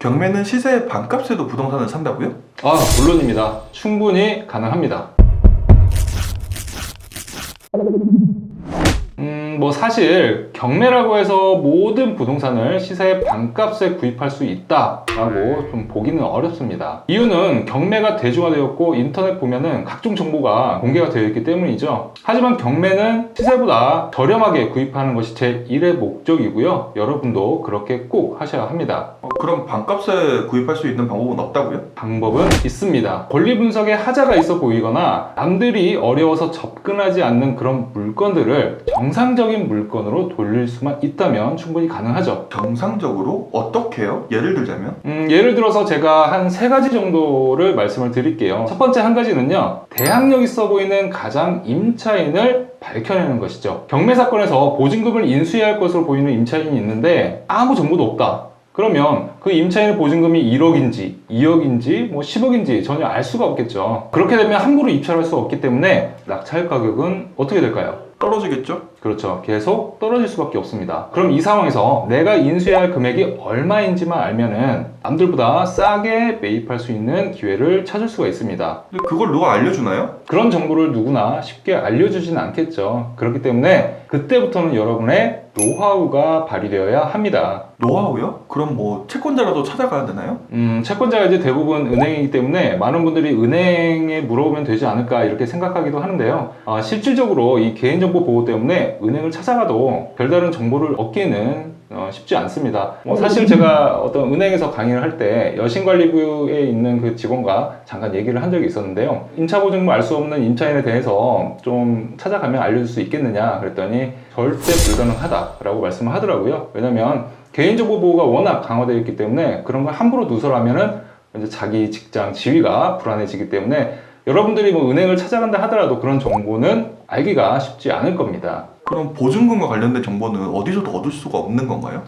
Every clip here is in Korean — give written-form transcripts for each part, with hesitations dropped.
경매는 시세의 반값에도 부동산을 산다고요? 물론입니다. 충분히 가능합니다. 사실 경매라고 해서 모든 부동산을 시세의 반값에 구입할 수 있다라고 좀 보기는 어렵습니다. 이유는 경매가 대중화되었고 인터넷 보면은 각종 정보가 공개가 되어 있기 때문이죠. 하지만 경매는 시세보다 저렴하게 구입하는 것이 제1의 목적이고요. 여러분도 그렇게 꼭 하셔야 합니다. 그럼 반값에 구입할 수 있는 방법은 없다고요? 방법은 있습니다. 권리 분석에 하자가 있어 보이거나 남들이 어려워서 접근하지 않는 그런 물건들을 정상적인 물건으로 돌릴 수만 있다면 충분히 가능하죠. 정상적으로? 어떻게요? 예를 들자면? 예를 들어서 제가 한 3가지 정도를 말씀을 드릴게요. 첫 번째 한 가지는요, 대항력 있어 보이는 가장 임차인을 밝혀내는 것이죠. 경매 사건에서 보증금을 인수해야 할 것으로 보이는 임차인이 있는데 아무 정보도 없다. 그러면 그 임차인의 보증금이 1억인지 2억인지 10억인지 전혀 알 수가 없겠죠. 그렇게 되면 함부로 입찰할 수 없기 때문에 낙찰 가격은 어떻게 될까요? 떨어지겠죠? 그렇죠. 계속 떨어질 수밖에 없습니다. 그럼 이 상황에서 내가 인수해야 할 금액이 얼마인지만 알면은 남들보다 싸게 매입할 수 있는 기회를 찾을 수가 있습니다. 근데 그걸 누가 알려주나요? 그런 정보를 누구나 쉽게 알려주지는 않겠죠. 그렇기 때문에 그때부터는 여러분의 노하우가 발휘되어야 합니다. 노하우요? 그럼 뭐 채권자라도 찾아가야 되나요? 채권자가 이제 대부분 은행이기 때문에 많은 분들이 은행에 물어보면 되지 않을까 이렇게 생각하기도 하는데요. 실질적으로 이 개인정보 보호 때문에 은행을 찾아가도 별다른 정보를 얻기는 쉽지 않습니다. 사실 제가 어떤 은행에서 강의를 할 때 여신관리부에 있는 그 직원과 잠깐 얘기를 한 적이 있었는데요. 임차보증금 알 수 없는 임차인에 대해서 좀 찾아가면 알려줄 수 있겠느냐 그랬더니 절대 불가능하다라고 말씀을 하더라고요. 왜냐면 개인정보 보호가 워낙 강화되어 있기 때문에 그런 걸 함부로 누설하면은 이제 자기 직장 지위가 불안해지기 때문에 여러분들이 은행을 찾아간다 하더라도 그런 정보는 알기가 쉽지 않을 겁니다. 그럼 보증금과 관련된 정보는 어디서도 얻을 수가 없는 건가요?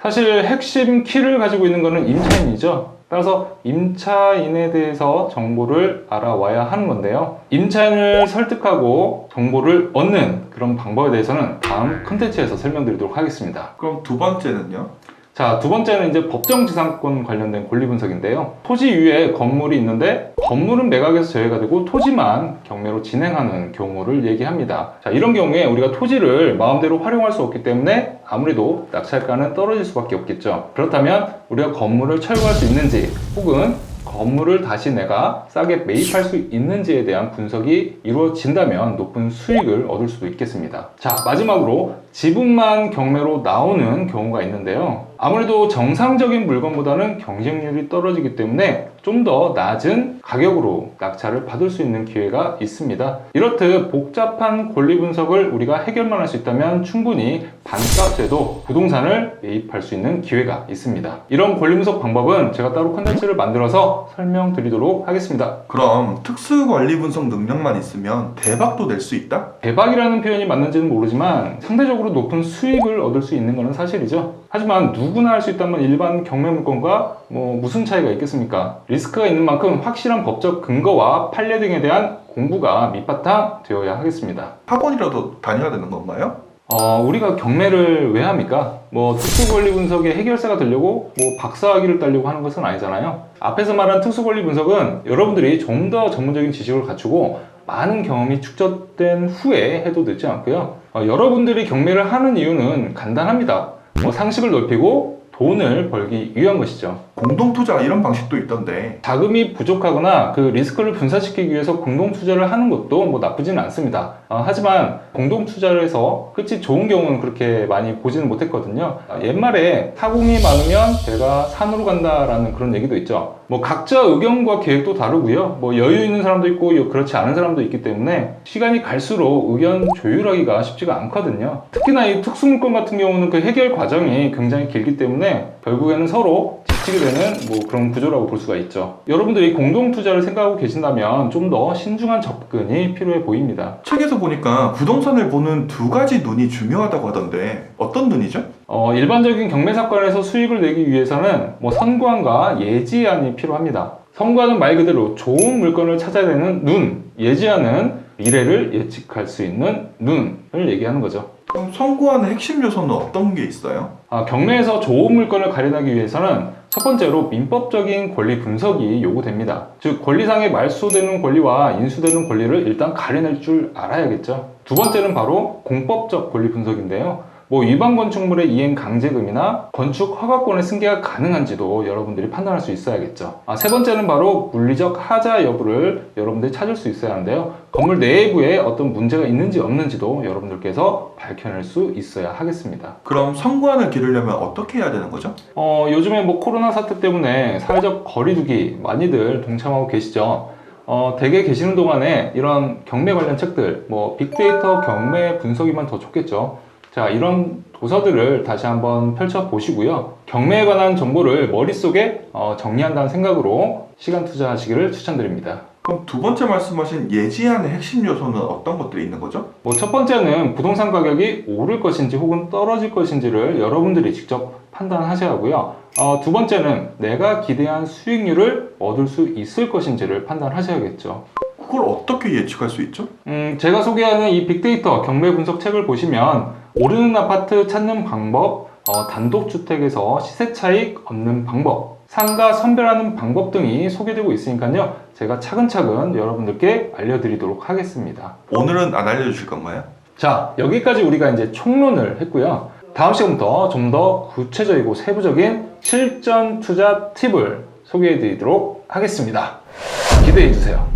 사실 핵심 키를 가지고 있는 것은 임차인이죠. 따라서 임차인에 대해서 정보를 알아와야 하는 건데요. 임차인을 설득하고 정보를 얻는 그런 방법에 대해서는 다음 컨텐츠에서 설명드리도록 하겠습니다. 그럼 두 번째는요? 자, 두 번째는 이제 법정지상권 관련된 권리 분석인데요. 토지 위에 건물이 있는데 건물은 매각에서 제외가 되고 토지만 경매로 진행하는 경우를 얘기합니다. 자, 이런 경우에 우리가 토지를 마음대로 활용할 수 없기 때문에 아무래도 낙찰가는 떨어질 수밖에 없겠죠. 그렇다면 우리가 건물을 철거할 수 있는지 혹은 건물을 다시 내가 싸게 매입할 수 있는지에 대한 분석이 이루어진다면 높은 수익을 얻을 수도 있겠습니다. 자, 마지막으로 지분만 경매로 나오는 경우가 있는데요. 아무래도 정상적인 물건보다는 경쟁률이 떨어지기 때문에 좀 더 낮은 가격으로 낙찰을 받을 수 있는 기회가 있습니다. 이렇듯 복잡한 권리 분석을 우리가 해결만 할 수 있다면 충분히 반값에도 부동산을 매입할 수 있는 기회가 있습니다. 이런 권리 분석 방법은 제가 따로 컨텐츠를 만들어서 설명드리도록 하겠습니다. 그럼 특수관리 분석 능력만 있으면 대박도 낼 수 있다? 대박이라는 표현이 맞는지는 모르지만 상대적으로 높은 수익을 얻을 수 있는 것은 사실이죠. 하지만 누구나 할 수 있다면 일반 경매 물건과 무슨 차이가 있겠습니까? 리스크가 있는 만큼 확실한 법적 근거와 판례 등에 대한 공부가 밑바탕 되어야 하겠습니다. 학원이라도 다녀야 되는 건가요? 우리가 경매를 왜 합니까? 특수권리 분석의 해결사가 되려고 박사학위를 따려고 하는 것은 아니잖아요. 앞에서 말한 특수권리 분석은 여러분들이 좀 더 전문적인 지식을 갖추고 많은 경험이 축적된 후에 해도 늦지 않고요. 여러분들이 경매를 하는 이유는 간단합니다. 상식을 넓히고 돈을 벌기 위한 것이죠. 공동투자 이런 방식도 있던데 자금이 부족하거나 그 리스크를 분산시키기 위해서 공동투자를 하는 것도 나쁘지는 않습니다. 하지만 공동투자를 해서 끝이 좋은 경우는 그렇게 많이 보지는 못했거든요. 옛말에 타공이 많으면 배가 산으로 간다라는 그런 얘기도 있죠. 각자 의견과 계획도 다르고요. 여유 있는 사람도 있고 그렇지 않은 사람도 있기 때문에 시간이 갈수록 의견 조율하기가 쉽지가 않거든요. 특히나 이 특수물건 같은 경우는 그 해결 과정이 굉장히 길기 때문에 결국에는 서로 지치게 되는 그런 구조라고 볼 수가 있죠. 여러분들이 공동투자를 생각하고 계신다면 좀 더 신중한 접근이 필요해 보입니다. 책에서 보니까 부동산을 보는 두 가지 눈이 중요하다고 하던데 어떤 눈이죠? 일반적인 경매 사건에서 수익을 내기 위해서는 선관과 예지안이 필요합니다. 선관은 말 그대로 좋은 물건을 찾아야 되는 눈, 예지안은 미래를 예측할 수 있는 눈을 얘기하는 거죠. 그럼 선구안의 핵심 요소는 어떤 게 있어요? 경매에서 좋은 물건을 가려내기 위해서는 첫 번째로 민법적인 권리 분석이 요구됩니다. 즉 권리상의 말소되는 권리와 인수되는 권리를 일단 가려낼 줄 알아야겠죠. 두 번째는 바로 공법적 권리 분석인데요. 위반 건축물의 이행 강제금이나 건축 허가권의 승계가 가능한지도 여러분들이 판단할 수 있어야겠죠. 세 번째는 바로 물리적 하자 여부를 여러분들이 찾을 수 있어야 하는데요. 건물 내부에 어떤 문제가 있는지 없는지도 여러분들께서 밝혀낼 수 있어야 하겠습니다. 그럼 성구안을 기르려면 어떻게 해야 되는 거죠? 요즘에 코로나 사태 때문에 사회적 거리두기 많이들 동참하고 계시죠. 댁에 계시는 동안에 이런 경매 관련 책들, 빅데이터 경매 분석이면 더 좋겠죠. 자, 이런 도서들을 다시 한번 펼쳐보시고요. 경매에 관한 정보를 머릿속에 정리한다는 생각으로 시간 투자하시기를 추천드립니다. 그럼 두 번째 말씀하신 예지안의 핵심 요소는 어떤 것들이 있는 거죠? 첫 번째는 부동산 가격이 오를 것인지 혹은 떨어질 것인지를 여러분들이 직접 판단하셔야 하고요. 두 번째는 내가 기대한 수익률을 얻을 수 있을 것인지를 판단하셔야겠죠. 그걸 어떻게 예측할 수 있죠? 제가 소개하는 이 빅데이터 경매 분석 책을 보시면 오르는 아파트 찾는 방법, 단독주택에서 시세 차익 얻는 방법, 상가 선별하는 방법 등이 소개되고 있으니까요. 제가 차근차근 여러분들께 알려드리도록 하겠습니다. 오늘은 안 알려주실 건가요? 자, 여기까지 우리가 이제 총론을 했고요. 다음 시간부터 좀 더 구체적이고 세부적인 실전 투자 팁을 소개해 드리도록 하겠습니다. 기대해 주세요.